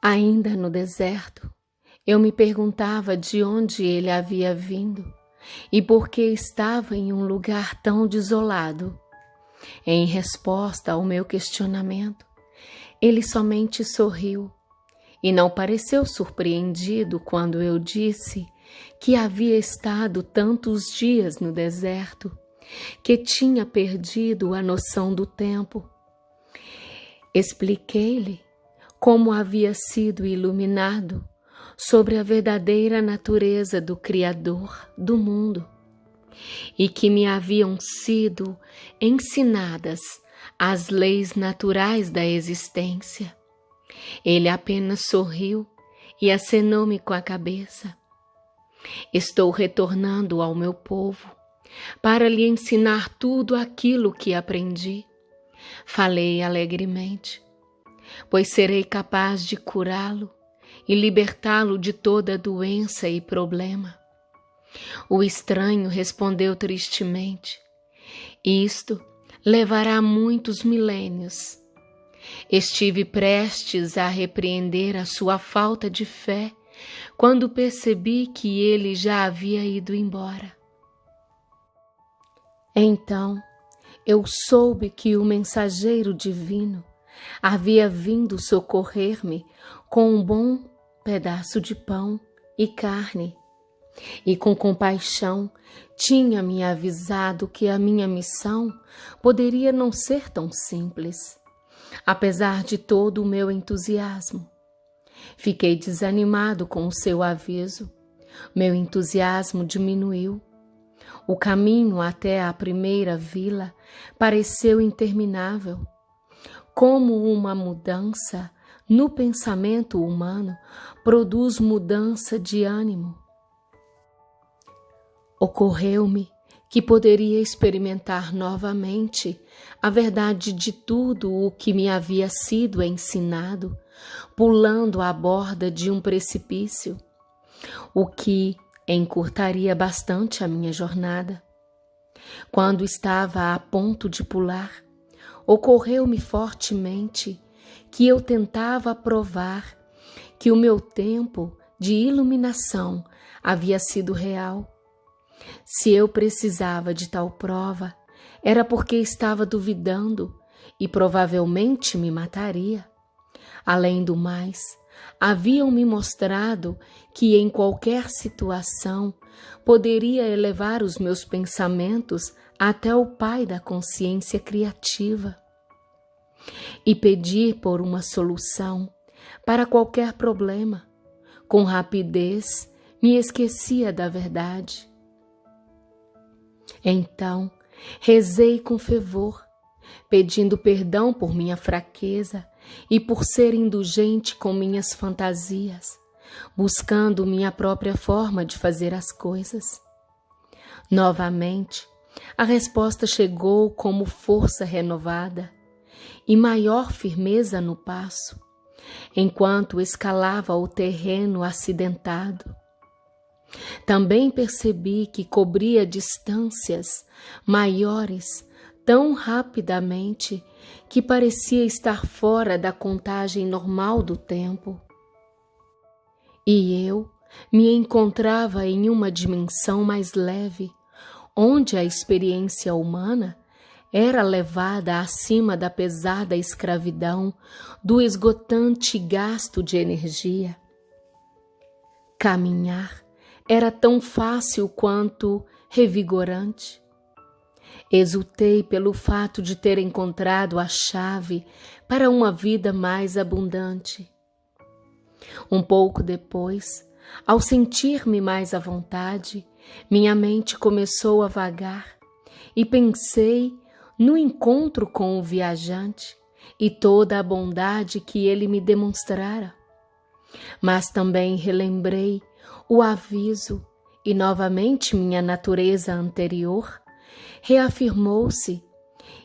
Ainda no deserto, eu me perguntava de onde ele havia vindo e por que estava em um lugar tão desolado. Em resposta ao meu questionamento, ele somente sorriu e não pareceu surpreendido quando eu disse que havia estado tantos dias no deserto que tinha perdido a noção do tempo. Expliquei-lhe como havia sido iluminado sobre a verdadeira natureza do Criador do mundo e que me haviam sido ensinadas as leis naturais da existência. Ele apenas sorriu e acenou-me com a cabeça. Estou retornando ao meu povo para lhe ensinar tudo aquilo que aprendi. Falei alegremente, pois serei capaz de curá-lo e libertá-lo de toda doença e problema. O estranho respondeu tristemente, isto levará muitos milênios. Estive prestes a repreender a sua falta de fé quando percebi que ele já havia ido embora. Então, eu soube que o mensageiro divino havia vindo socorrer-me com um bom pedaço de pão e carne, e com compaixão tinha me avisado que a minha missão poderia não ser tão simples, apesar de todo o meu entusiasmo. Fiquei desanimado com o seu aviso, meu entusiasmo diminuiu. O caminho até a primeira vila pareceu interminável. Como uma mudança no pensamento humano produz mudança de ânimo. Ocorreu-me que poderia experimentar novamente a verdade de tudo o que me havia sido ensinado, pulando a borda de um precipício, o que encurtaria bastante a minha jornada. Quando estava a ponto de pular, ocorreu-me fortemente que eu tentava provar que o meu tempo de iluminação havia sido real. Se eu precisava de tal prova, era porque estava duvidando e provavelmente me mataria. Além do mais, haviam-me mostrado que em qualquer situação poderia elevar os meus pensamentos até o Pai da consciência criativa e pedir por uma solução para qualquer problema. Com rapidez, me esquecia da verdade. Então, rezei com fervor, pedindo perdão por minha fraqueza e por ser indulgente com minhas fantasias, buscando minha própria forma de fazer as coisas. Novamente, a resposta chegou como força renovada e maior firmeza no passo, enquanto escalava o terreno acidentado. Também percebi que cobria distâncias maiores tão rapidamente que parecia estar fora da contagem normal do tempo. E eu me encontrava em uma dimensão mais leve, onde a experiência humana era levada acima da pesada escravidão do esgotante gasto de energia. Caminhar era tão fácil quanto revigorante. Exultei pelo fato de ter encontrado a chave para uma vida mais abundante. Um pouco depois, ao sentir-me mais à vontade, minha mente começou a vagar e pensei no encontro com o viajante e toda a bondade que ele me demonstrara. Mas também relembrei o aviso e novamente minha natureza anterior reafirmou-se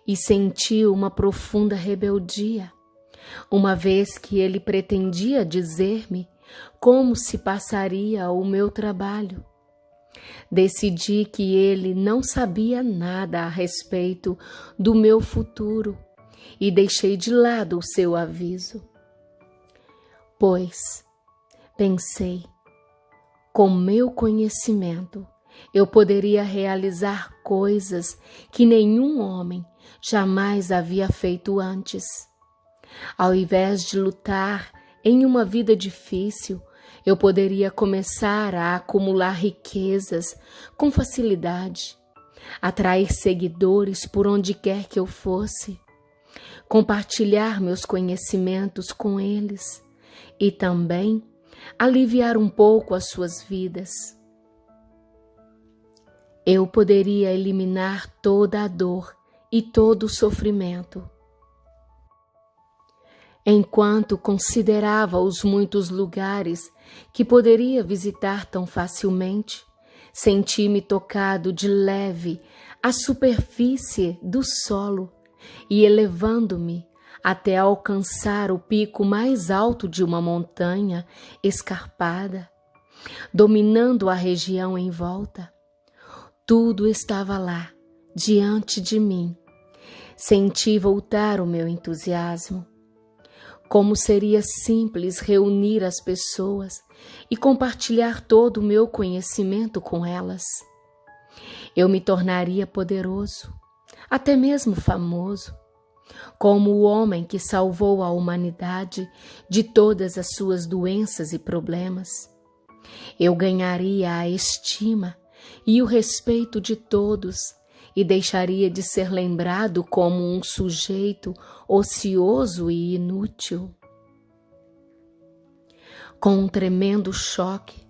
e senti uma profunda rebeldia, uma vez que ele pretendia dizer-me como se passaria o meu trabalho. Decidi que ele não sabia nada a respeito do meu futuro e deixei de lado o seu aviso. Pois, pensei, com meu conhecimento, eu poderia realizar coisas que nenhum homem jamais havia feito antes. Ao invés de lutar em uma vida difícil, eu poderia começar a acumular riquezas com facilidade, atrair seguidores por onde quer que eu fosse, compartilhar meus conhecimentos com eles e também aliviar um pouco as suas vidas. Eu poderia eliminar toda a dor e todo o sofrimento. Enquanto considerava os muitos lugares que poderia visitar tão facilmente, senti-me tocado de leve à superfície do solo e elevando-me até alcançar o pico mais alto de uma montanha escarpada, dominando a região em volta. Tudo estava lá, diante de mim. Senti voltar o meu entusiasmo. Como seria simples reunir as pessoas e compartilhar todo o meu conhecimento com elas. Eu me tornaria poderoso, até mesmo famoso, como o homem que salvou a humanidade de todas as suas doenças e problemas. Eu ganharia a estima e o respeito de todos e deixaria de ser lembrado como um sujeito ocioso e inútil. Com um tremendo choque,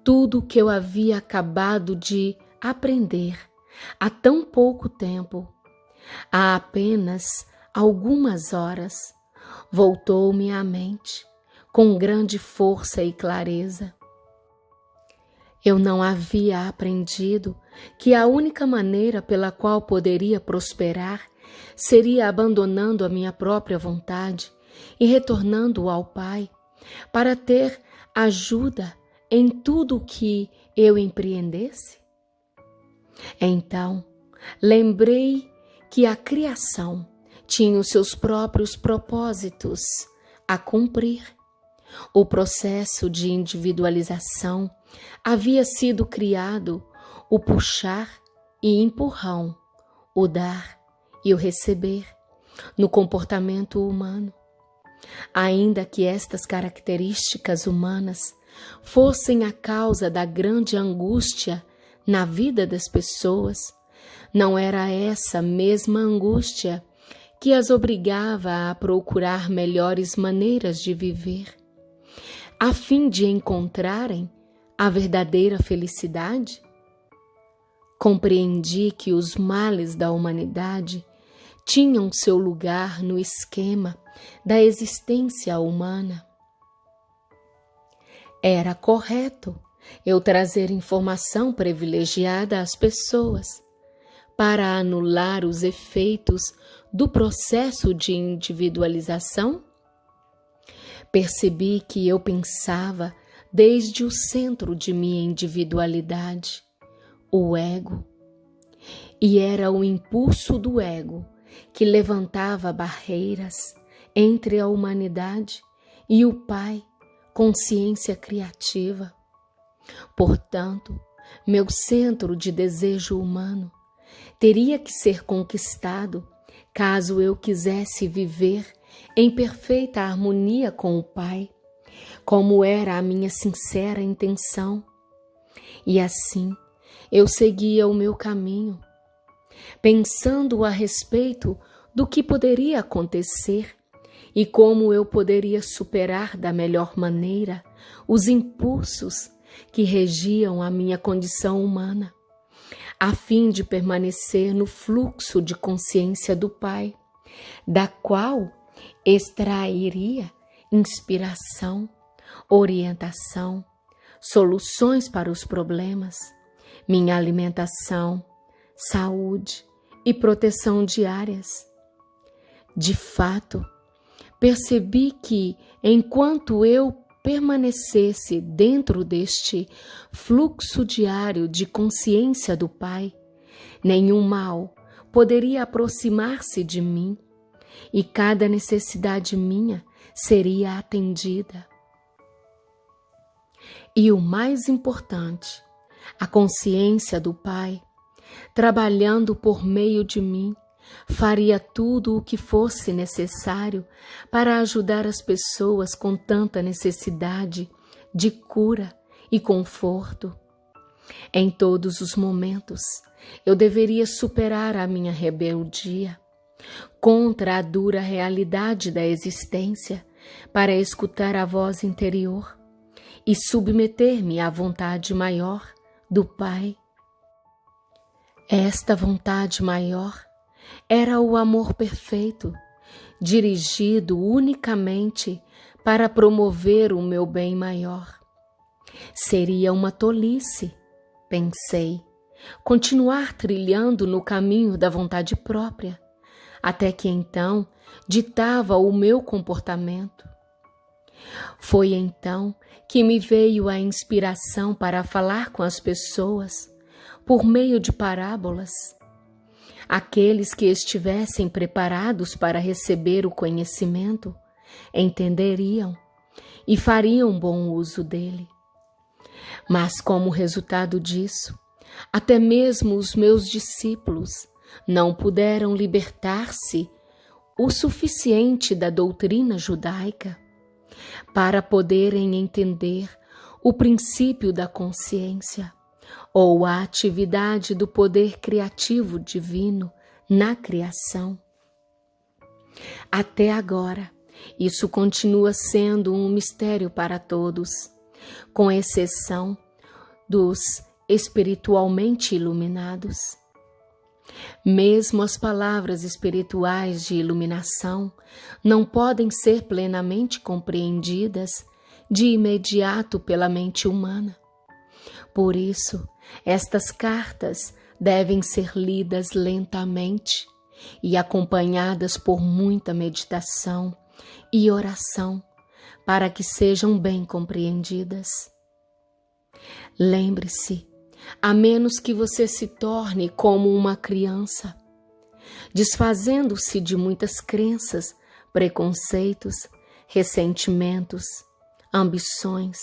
tudo o que eu havia acabado de aprender há tão pouco tempo, há apenas algumas horas, voltou-me à mente com grande força e clareza. Eu não havia aprendido que a única maneira pela qual poderia prosperar seria abandonando a minha própria vontade e retornando ao Pai para ter ajuda em tudo o que eu empreendesse? Então, lembrei que a criação tinha os seus próprios propósitos a cumprir. O processo de individualização havia sido criado, o puxar e empurrão, o dar e o receber, no comportamento humano. Ainda que estas características humanas fossem a causa da grande angústia na vida das pessoas, não era essa mesma angústia que as obrigava a procurar melhores maneiras de viver, a fim de encontrarem a verdadeira felicidade? Compreendi que os males da humanidade tinham seu lugar no esquema da existência humana. Era correto eu trazer informação privilegiada às pessoas para anular os efeitos do processo de individualização? Percebi que eu pensava desde o centro de minha individualidade, o ego, e era o impulso do ego que levantava barreiras entre a humanidade e o Pai, consciência criativa. Portanto, meu centro de desejo humano teria que ser conquistado caso eu quisesse viver em perfeita harmonia com o Pai, como era a minha sincera intenção. E assim eu seguia o meu caminho, pensando a respeito do que poderia acontecer e como eu poderia superar da melhor maneira os impulsos que regiam a minha condição humana, a fim de permanecer no fluxo de consciência do Pai, da qual extrairia inspiração, orientação, soluções para os problemas, minha alimentação, saúde e proteção diárias. De fato, percebi que, enquanto eu permanecesse dentro deste fluxo diário de consciência do Pai, nenhum mal poderia aproximar-se de mim e cada necessidade minha seria atendida. E o mais importante, a consciência do Pai, trabalhando por meio de mim, faria tudo o que fosse necessário para ajudar as pessoas com tanta necessidade de cura e conforto. Em todos os momentos, eu deveria superar a minha rebeldia contra a dura realidade da existência para escutar a voz interior e submeter-me à vontade maior do Pai. Esta vontade maior era o amor perfeito, dirigido unicamente para promover o meu bem maior. Seria uma tolice, pensei, continuar trilhando no caminho da vontade própria, até que então ditava o meu comportamento. Foi então que me veio a inspiração para falar com as pessoas por meio de parábolas. Aqueles que estivessem preparados para receber o conhecimento entenderiam e fariam bom uso dele. Mas como resultado disso, até mesmo os meus discípulos não puderam libertar-se o suficiente da doutrina judaica para poderem entender o princípio da consciência ou a atividade do poder criativo divino na criação. Até agora, isso continua sendo um mistério para todos, com exceção dos espiritualmente iluminados. Mesmo as palavras espirituais de iluminação não podem ser plenamente compreendidas de imediato pela mente humana. Por isso, estas cartas devem ser lidas lentamente e acompanhadas por muita meditação e oração para que sejam bem compreendidas. Lembre-se, a menos que você se torne como uma criança, desfazendo-se de muitas crenças, preconceitos, ressentimentos, ambições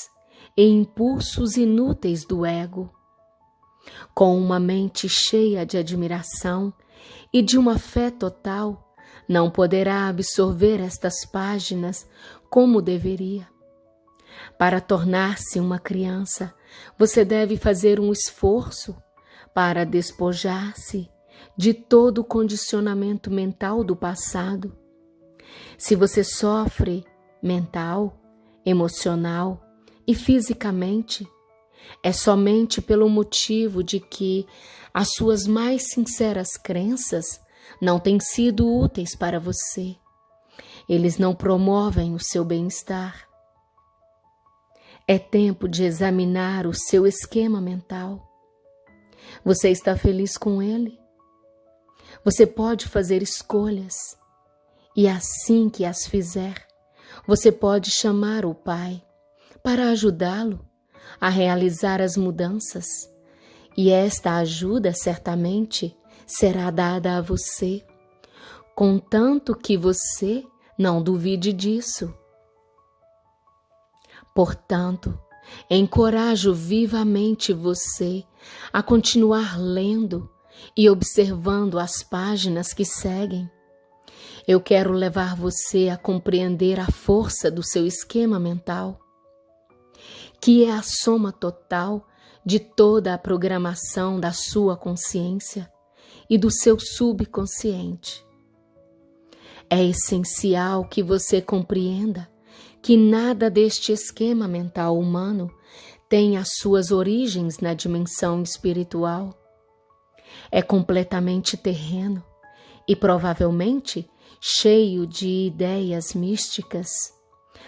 e impulsos inúteis do ego, com uma mente cheia de admiração e de uma fé total, não poderá absorver estas páginas como deveria. Para tornar-se uma criança, você deve fazer um esforço para despojar-se de todo o condicionamento mental do passado. Se você sofre mental, emocional e fisicamente, é somente pelo motivo de que as suas mais sinceras crenças não têm sido úteis para você. Eles não promovem o seu bem-estar. É tempo de examinar o seu esquema mental. Você está feliz com ele? Você pode fazer escolhas, e assim que as fizer, você pode chamar o Pai para ajudá-lo a realizar as mudanças, e esta ajuda certamente será dada a você, contanto que você não duvide disso. Portanto, encorajo vivamente você a continuar lendo e observando as páginas que seguem. Eu quero levar você a compreender a força do seu esquema mental, que é a soma total de toda a programação da sua consciência e do seu subconsciente. É essencial que você compreenda que nada deste esquema mental humano tem as suas origens na dimensão espiritual. É completamente terreno e provavelmente cheio de ideias místicas,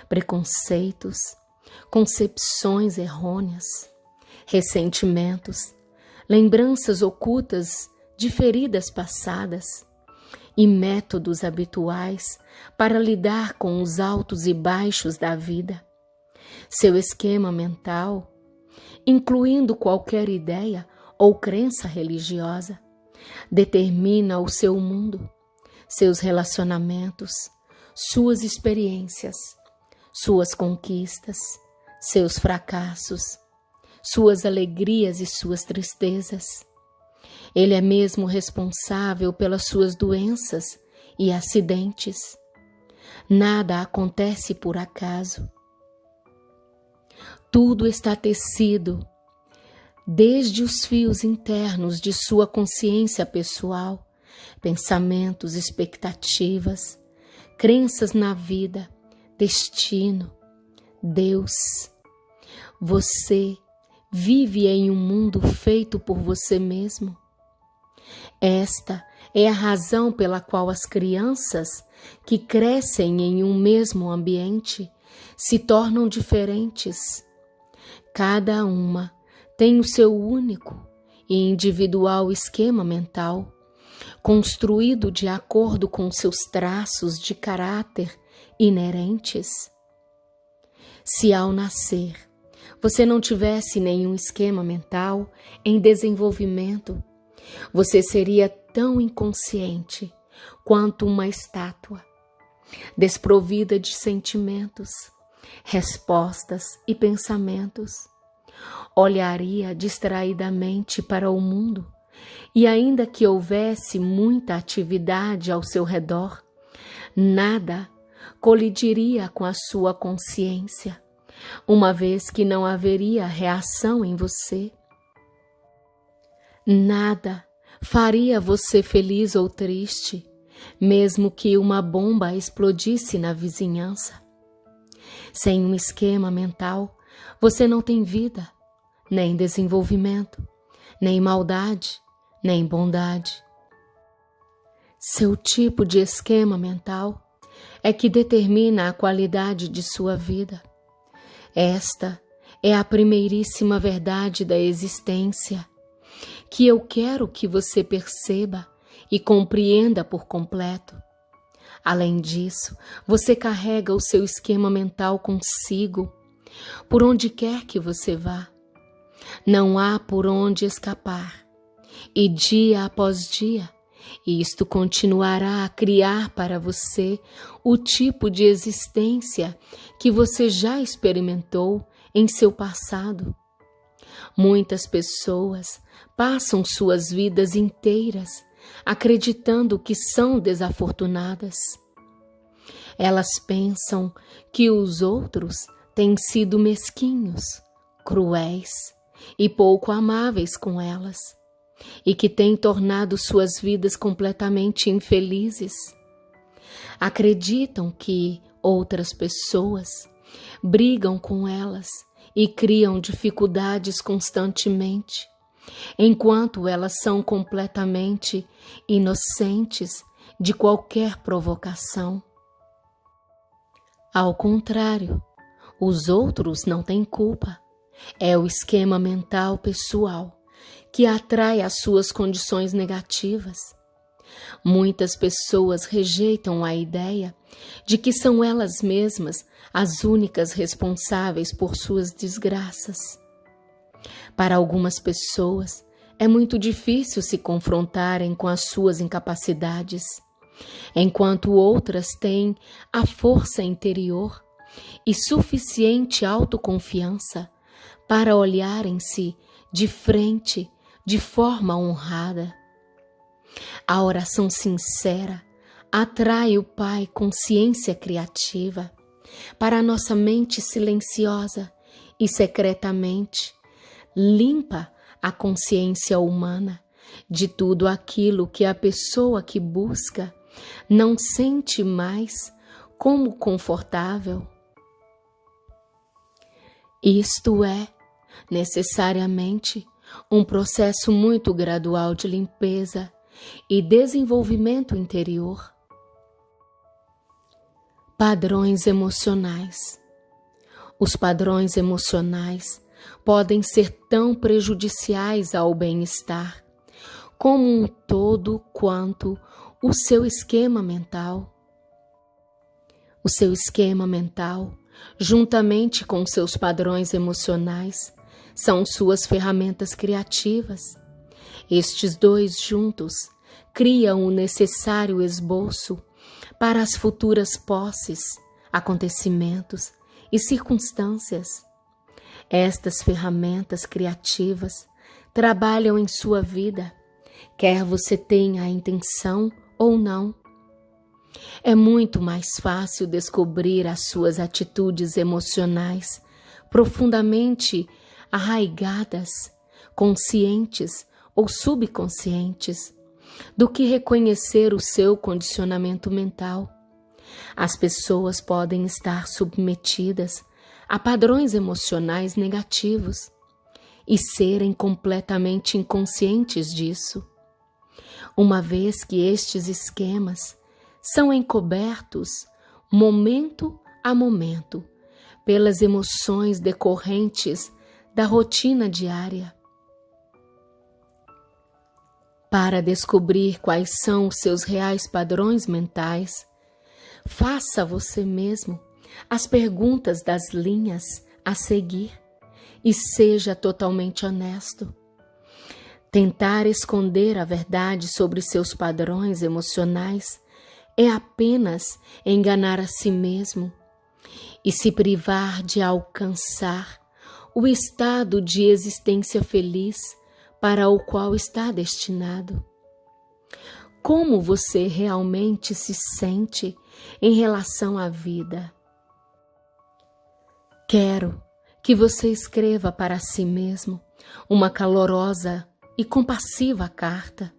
preconceitos, concepções errôneas, ressentimentos, lembranças ocultas de feridas passadas e métodos habituais para lidar com os altos e baixos da vida. Seu esquema mental, incluindo qualquer ideia ou crença religiosa, determina o seu mundo, seus relacionamentos, suas experiências, suas conquistas, seus fracassos, suas alegrias e suas tristezas. Ele é mesmo responsável pelas suas doenças e acidentes. Nada acontece por acaso. Tudo está tecido, desde os fios internos de sua consciência pessoal, pensamentos, expectativas, crenças na vida, destino, Deus. Você vive em um mundo feito por você mesmo. Esta é a razão pela qual as crianças que crescem em um mesmo ambiente se tornam diferentes. Cada uma tem o seu único e individual esquema mental, construído de acordo com seus traços de caráter inerentes. Se ao nascer você não tivesse nenhum esquema mental em desenvolvimento, você seria tão inconsciente quanto uma estátua, desprovida de sentimentos, respostas e pensamentos. Olharia distraidamente para o mundo e, ainda que houvesse muita atividade ao seu redor, nada colidiria com a sua consciência, uma vez que não haveria reação em você. Nada faria você feliz ou triste, mesmo que uma bomba explodisse na vizinhança. Sem um esquema mental, você não tem vida, nem desenvolvimento, nem maldade, nem bondade. Seu tipo de esquema mental é que determina a qualidade de sua vida. Esta é a primeiríssima verdade da existência, que eu quero que você perceba e compreenda por completo. Além disso, você carrega o seu esquema mental consigo, por onde quer que você vá. Não há por onde escapar, e dia após dia, isto continuará a criar para você o tipo de existência que você já experimentou em seu passado. Muitas pessoas passam suas vidas inteiras acreditando que são desafortunadas. Elas pensam que os outros têm sido mesquinhos, cruéis e pouco amáveis com elas, e que têm tornado suas vidas completamente infelizes. Acreditam que outras pessoas brigam com elas e criam dificuldades constantemente, enquanto elas são completamente inocentes de qualquer provocação. Ao contrário, os outros não têm culpa. É o esquema mental pessoal que atrai as suas condições negativas. Muitas pessoas rejeitam a ideia de que são elas mesmas as únicas responsáveis por suas desgraças. Para algumas pessoas, é muito difícil se confrontarem com as suas incapacidades, enquanto outras têm a força interior e suficiente autoconfiança para olharem-se de frente de forma honrada. A oração sincera atrai o Pai consciência criativa para a nossa mente silenciosa e secretamente limpa a consciência humana de tudo aquilo que a pessoa que busca não sente mais como confortável. Isto é, necessariamente, um processo muito gradual de limpeza e desenvolvimento interior. Padrões emocionais. Os padrões emocionais podem ser tão prejudiciais ao bem-estar como um todo quanto o seu esquema mental. O seu esquema mental, juntamente com seus padrões emocionais, são suas ferramentas criativas. Estes dois juntos criam o necessário esboço para as futuras posses, acontecimentos e circunstâncias. Estas ferramentas criativas trabalham em sua vida, quer você tenha a intenção ou não. É muito mais fácil descobrir as suas atitudes emocionais profundamente arraigadas, conscientes ou subconscientes, do que reconhecer o seu condicionamento mental. As pessoas podem estar submetidas a padrões emocionais negativos e serem completamente inconscientes disso, uma vez que estes esquemas são encobertos momento a momento pelas emoções decorrentes da rotina diária. Para descobrir quais são os seus reais padrões mentais, faça a você mesmo as perguntas das linhas a seguir e seja totalmente honesto. Tentar esconder a verdade sobre seus padrões emocionais é apenas enganar a si mesmo e se privar de alcançar o estado de existência feliz para o qual está destinado. Como você realmente se sente em relação à vida? Quero que você escreva para si mesmo uma calorosa e compassiva carta,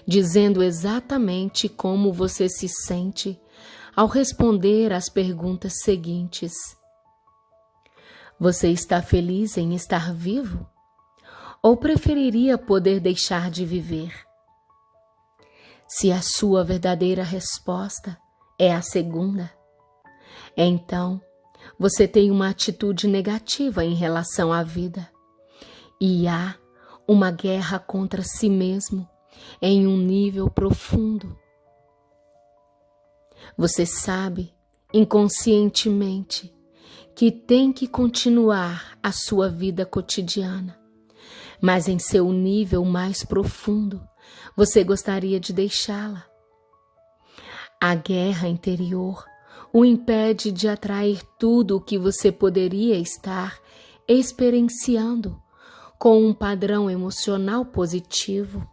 dizendo exatamente como você se sente ao responder às perguntas seguintes. Você está feliz em estar vivo? Ou preferiria poder deixar de viver? Se a sua verdadeira resposta é a segunda, então você tem uma atitude negativa em relação à vida e há uma guerra contra si mesmo em um nível profundo. Você sabe, inconscientemente, que tem que continuar a sua vida cotidiana, mas em seu nível mais profundo, você gostaria de deixá-la. A guerra interior o impede de atrair tudo o que você poderia estar experienciando com um padrão emocional positivo.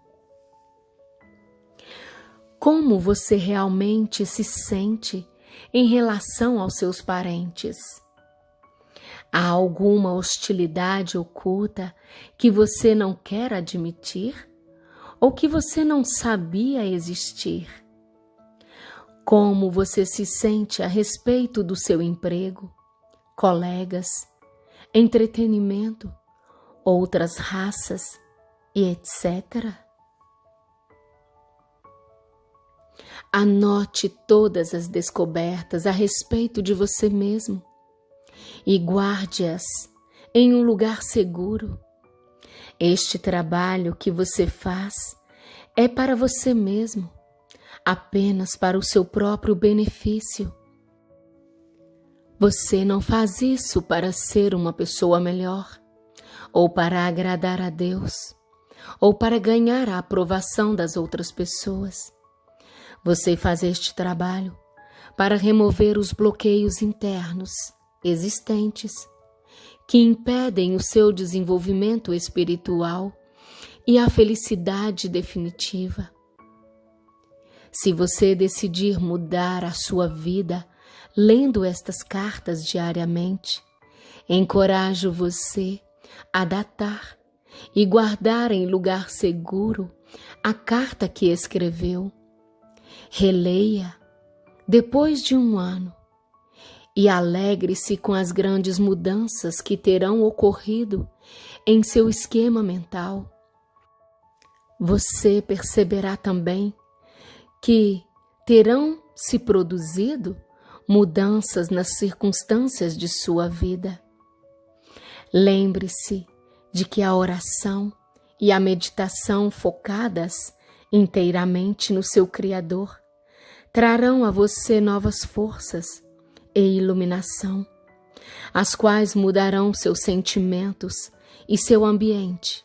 Como você realmente se sente em relação aos seus parentes? Há alguma hostilidade oculta que você não quer admitir ou que você não sabia existir? Como você se sente a respeito do seu emprego, colegas, entretenimento, outras raças e etc.? Anote todas as descobertas a respeito de você mesmo e guarde-as em um lugar seguro. Este trabalho que você faz é para você mesmo, apenas para o seu próprio benefício. Você não faz isso para ser uma pessoa melhor, ou para agradar a Deus, ou para ganhar a aprovação das outras pessoas. Você faz este trabalho para remover os bloqueios internos existentes que impedem o seu desenvolvimento espiritual e a felicidade definitiva. Se você decidir mudar a sua vida lendo estas cartas diariamente, encorajo você a datar e guardar em lugar seguro a carta que escreveu. Releia depois de um ano e alegre-se com as grandes mudanças que terão ocorrido em seu esquema mental. Você perceberá também que terão se produzido mudanças nas circunstâncias de sua vida. Lembre-se de que a oração e a meditação focadas inteiramente no seu Criador trarão a você novas forças e iluminação, as quais mudarão seus sentimentos e seu ambiente.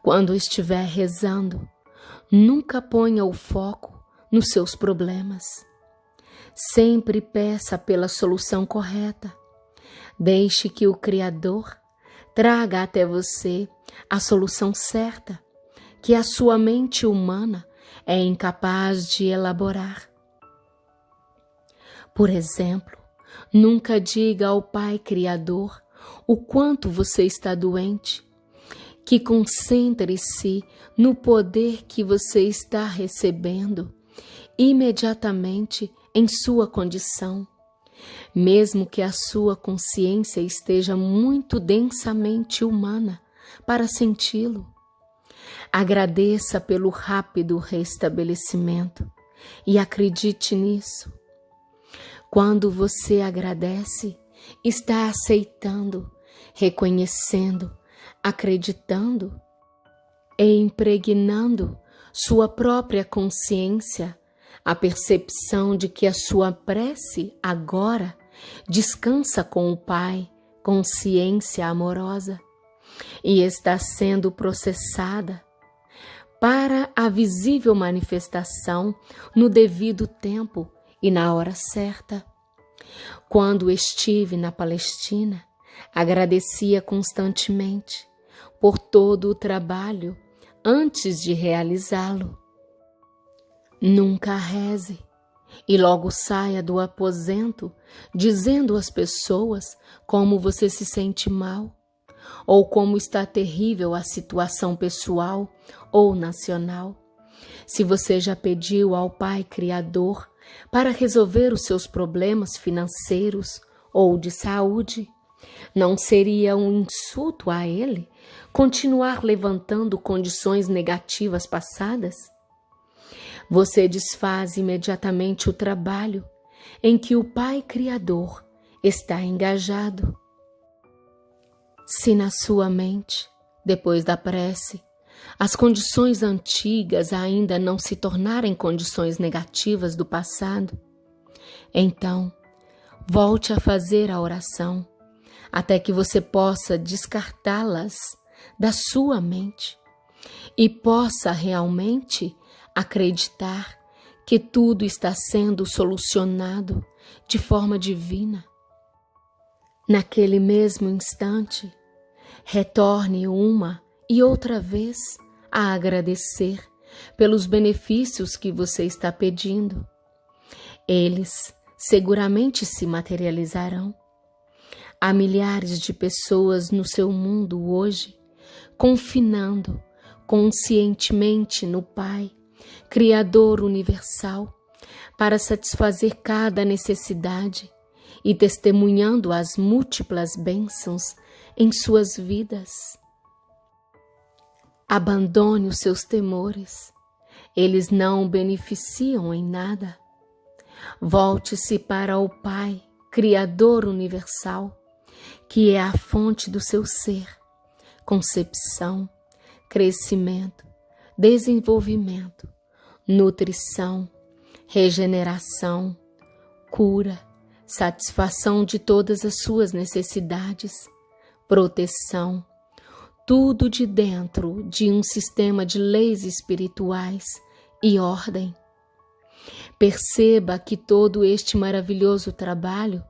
Quando estiver rezando, nunca ponha o foco nos seus problemas. Sempre peça pela solução correta, Deixe que o Criador traga até você a solução certa, que a sua mente humana é incapaz de elaborar. Por exemplo, nunca diga ao Pai Criador o quanto você está doente, que concentre-se no poder que você está recebendo imediatamente em sua condição, mesmo que a sua consciência esteja muito densamente humana para senti-lo. Agradeça pelo rápido restabelecimento e acredite nisso. Quando você agradece, está aceitando, reconhecendo, acreditando e impregnando sua própria consciência, a percepção de que a sua prece agora descansa com o Pai, consciência amorosa, e está sendo processada para a visível manifestação no devido tempo e na hora certa. Quando estive na Palestina, agradecia constantemente por todo o trabalho antes de realizá-lo. Nunca reze e logo saia do aposento dizendo às pessoas como você se sente mal ou como está terrível a situação pessoal ou nacional. Se você já pediu ao Pai Criador para resolver os seus problemas financeiros ou de saúde, não seria um insulto a Ele continuar levantando condições negativas passadas? Você desfaz imediatamente o trabalho em que o Pai Criador está engajado. Se na sua mente, depois da prece, as condições antigas ainda não se tornarem condições negativas do passado, então volte a fazer a oração até que você possa descartá-las da sua mente e possa realmente acreditar que tudo está sendo solucionado de forma divina. Naquele mesmo instante, retorne uma e outra vez a agradecer pelos benefícios que você está pedindo. Eles seguramente se materializarão. Há milhares de pessoas no seu mundo hoje confinando conscientemente no Pai, Criador universal, para satisfazer cada necessidade e testemunhando as múltiplas bênçãos em suas vidas. Abandone os seus temores, eles não beneficiam em nada. Volte-se para o Pai, Criador universal, que é a fonte do seu ser, concepção, crescimento, desenvolvimento, nutrição, regeneração, cura, satisfação de todas as suas necessidades, proteção, tudo de dentro de um sistema de leis espirituais e ordem. Perceba que todo este maravilhoso trabalho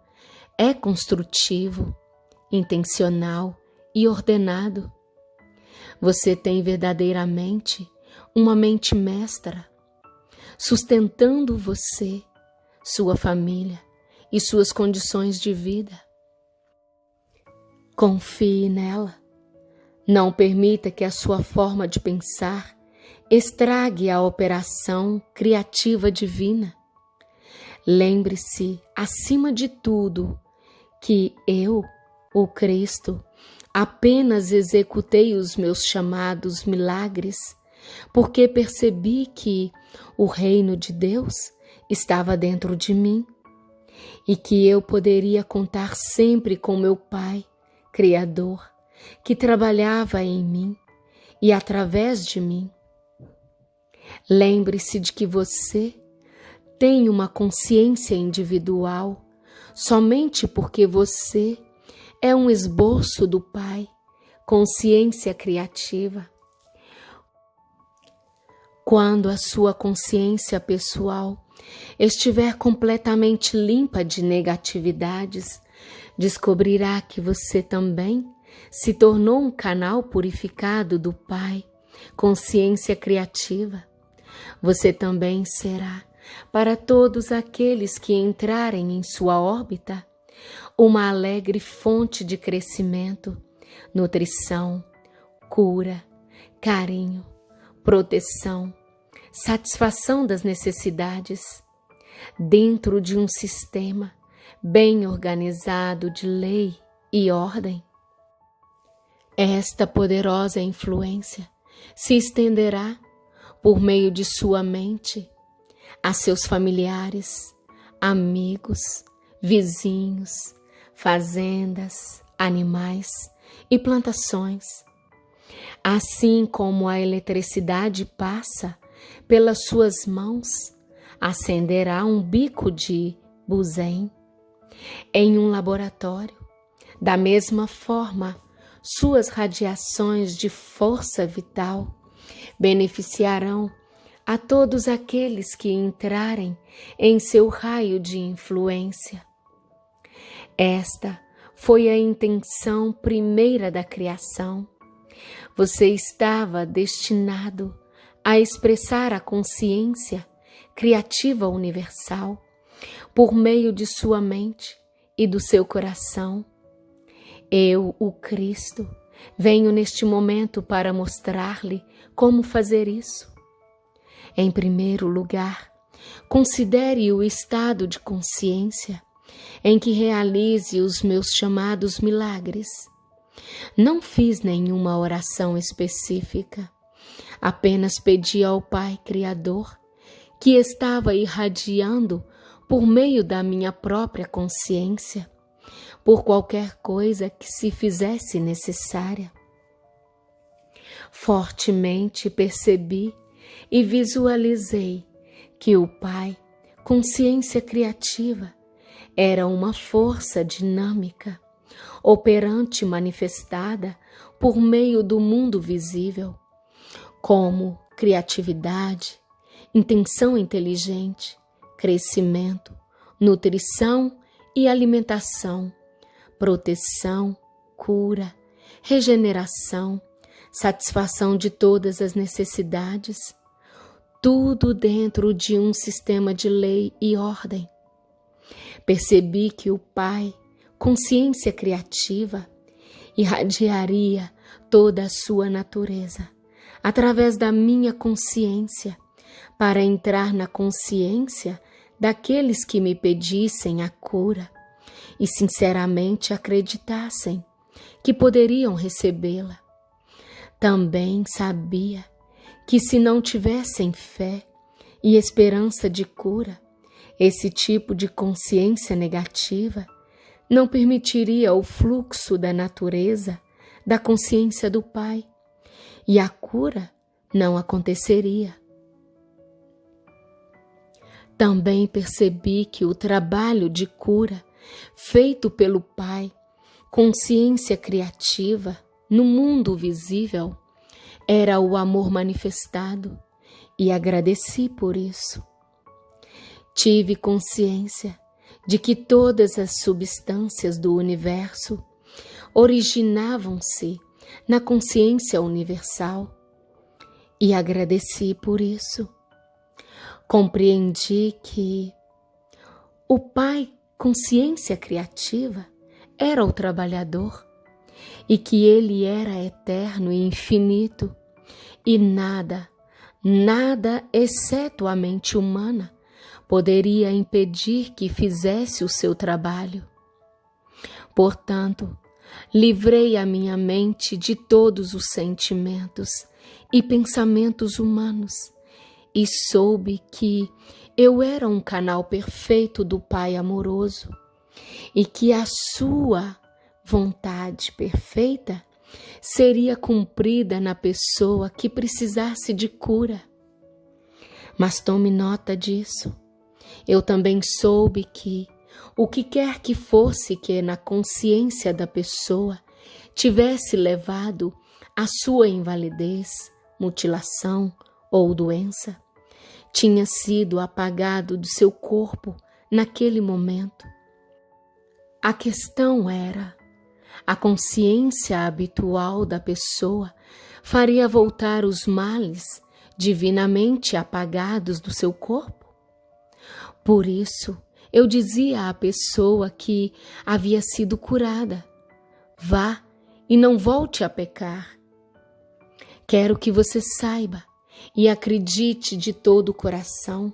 é construtivo, intencional e ordenado. Você tem verdadeiramente uma mente mestra, sustentando você, sua família e suas condições de vida. Confie nela. Não permita que a sua forma de pensar estrague a operação criativa divina. Lembre-se, acima de tudo, que eu, o Cristo, apenas executei os meus chamados milagres porque percebi que o reino de Deus estava dentro de mim e que eu poderia contar sempre com meu Pai, Criador, que trabalhava em mim e através de mim. Lembre-se de que você tem uma consciência individual somente porque você é um esboço do Pai, consciência criativa. Quando a sua consciência pessoal estiver completamente limpa de negatividades, descobrirá que você também se tornou um canal purificado do Pai, consciência criativa. Você também será, para todos aqueles que entrarem em sua órbita, uma alegre fonte de crescimento, nutrição, cura, carinho, proteção, satisfação das necessidades, dentro de um sistema bem organizado de lei e ordem. Esta poderosa influência se estenderá por meio de sua mente a seus familiares, amigos, vizinhos, fazendas, animais e plantações. Assim como a eletricidade passa pelas suas mãos, acenderá um bico de Bunsen em um laboratório. Da mesma forma, suas radiações de força vital beneficiarão a todos aqueles que entrarem em seu raio de influência. Esta foi a intenção primeira da criação. Você estava destinado a expressar a consciência criativa universal por meio de sua mente e do seu coração. Eu, o Cristo, venho neste momento para mostrar-lhe como fazer isso. Em primeiro lugar, considere o estado de consciência em que realize os meus chamados milagres. Não fiz nenhuma oração específica, apenas pedi ao Pai Criador, que estava irradiando por meio da minha própria consciência, por qualquer coisa que se fizesse necessária. Fortemente percebi e visualizei que o Pai, consciência criativa, era uma força dinâmica, operante manifestada por meio do mundo visível, como criatividade, intenção inteligente, crescimento, nutrição e alimentação, proteção, cura, regeneração, satisfação de todas as necessidades, tudo dentro de um sistema de lei e ordem. Percebi que o Pai, consciência criativa, irradiaria toda a sua natureza através da minha consciência para entrar na consciência daqueles que me pedissem a cura e sinceramente acreditassem que poderiam recebê-la. Também sabia que se não tivessem fé e esperança de cura, esse tipo de consciência negativa não permitiria o fluxo da natureza da consciência do Pai e a cura não aconteceria. Também percebi que o trabalho de cura feito pelo Pai, consciência criativa, no mundo visível, era o amor manifestado e agradeci por isso. Tive consciência de que todas as substâncias do universo originavam-se na consciência universal e agradeci por isso. Compreendi que o Pai, consciência criativa, era o trabalhador e que ele era eterno e infinito e nada, exceto a mente humana, poderia impedir que fizesse o seu trabalho. Portanto, livrei a minha mente de todos os sentimentos e pensamentos humanos e soube que eu era um canal perfeito do Pai amoroso e que a sua vontade perfeita seria cumprida na pessoa que precisasse de cura. Mas tome nota disso. Eu também soube que o que quer que fosse que na consciência da pessoa tivesse levado à sua invalidez, mutilação ou doença, tinha sido apagado do seu corpo naquele momento. A questão era: a consciência habitual da pessoa faria voltar os males divinamente apagados do seu corpo? Por isso, eu dizia à pessoa que havia sido curada: vá e não volte a pecar. Quero que você saiba e acredite de todo o coração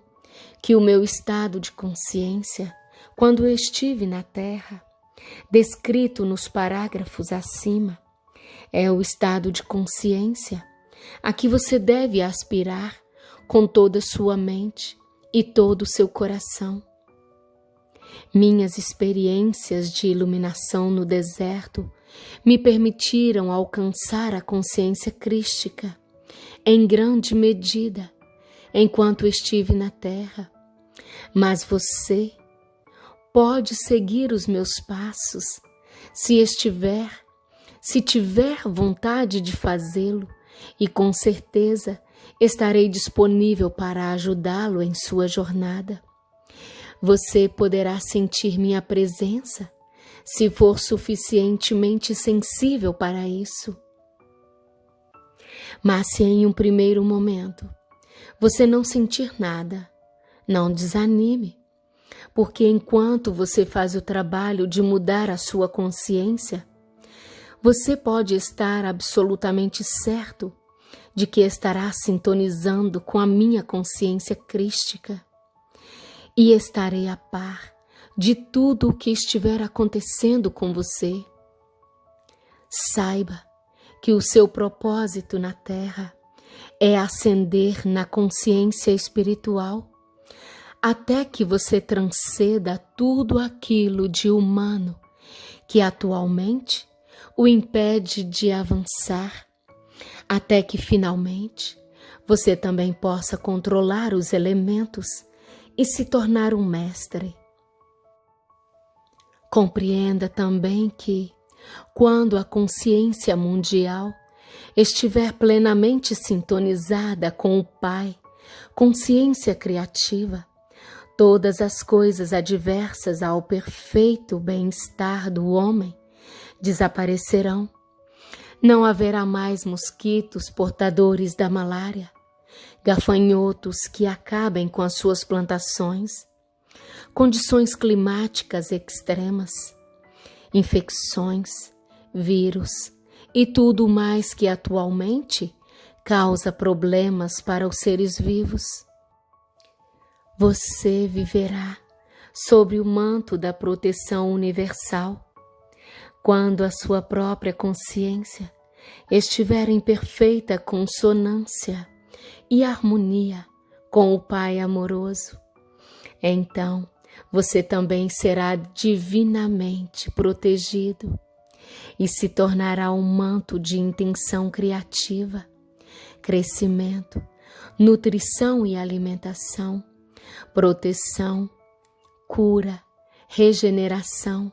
que o meu estado de consciência, quando eu estive na Terra, descrito nos parágrafos acima, é o estado de consciência a que você deve aspirar com toda a sua mente e todo o seu coração. Minhas experiências de iluminação no deserto me permitiram alcançar a consciência crística, em grande medida, enquanto estive na Terra. Mas você pode seguir os meus passos se tiver vontade de fazê-lo, e com certeza estarei disponível para ajudá-lo em sua jornada. Você poderá sentir minha presença se for suficientemente sensível para isso. Mas se em um primeiro momento você não sentir nada, não desanime, porque enquanto você faz o trabalho de mudar a sua consciência, você pode estar absolutamente certo de que estará sintonizando com a minha consciência crística e estarei a par de tudo o que estiver acontecendo com você. Saiba que o seu propósito na Terra é ascender na consciência espiritual até que você transcenda tudo aquilo de humano que atualmente o impede de avançar, até que finalmente você também possa controlar os elementos e se tornar um mestre. Compreenda também que, quando a consciência mundial estiver plenamente sintonizada com o Pai, consciência criativa, todas as coisas adversas ao perfeito bem-estar do homem desaparecerão. Não haverá mais mosquitos portadores da malária, gafanhotos que acabem com as suas plantações, condições climáticas extremas, infecções, vírus e tudo mais que atualmente causa problemas para os seres vivos. Você viverá sob o manto da proteção universal quando a sua própria consciência estiver em perfeita consonância e harmonia com o Pai amoroso. Então, você também será divinamente protegido e se tornará um manto de intenção criativa, crescimento, nutrição e alimentação, proteção, cura, regeneração,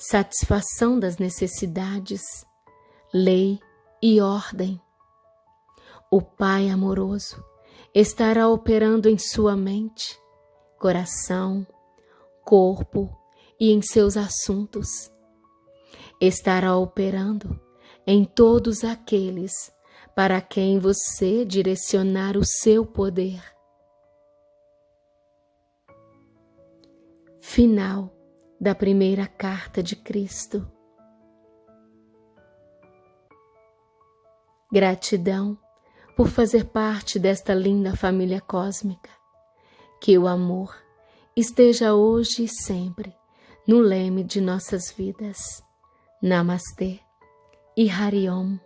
satisfação das necessidades, lei e ordem. O Pai amoroso estará operando em sua mente, coração, corpo e em seus assuntos. Estará operando em todos aqueles para quem você direcionar o seu poder. Final da primeira carta de Cristo. Gratidão por fazer parte desta linda família cósmica. Que o amor esteja hoje e sempre no leme de nossas vidas. Namastê e Hariom.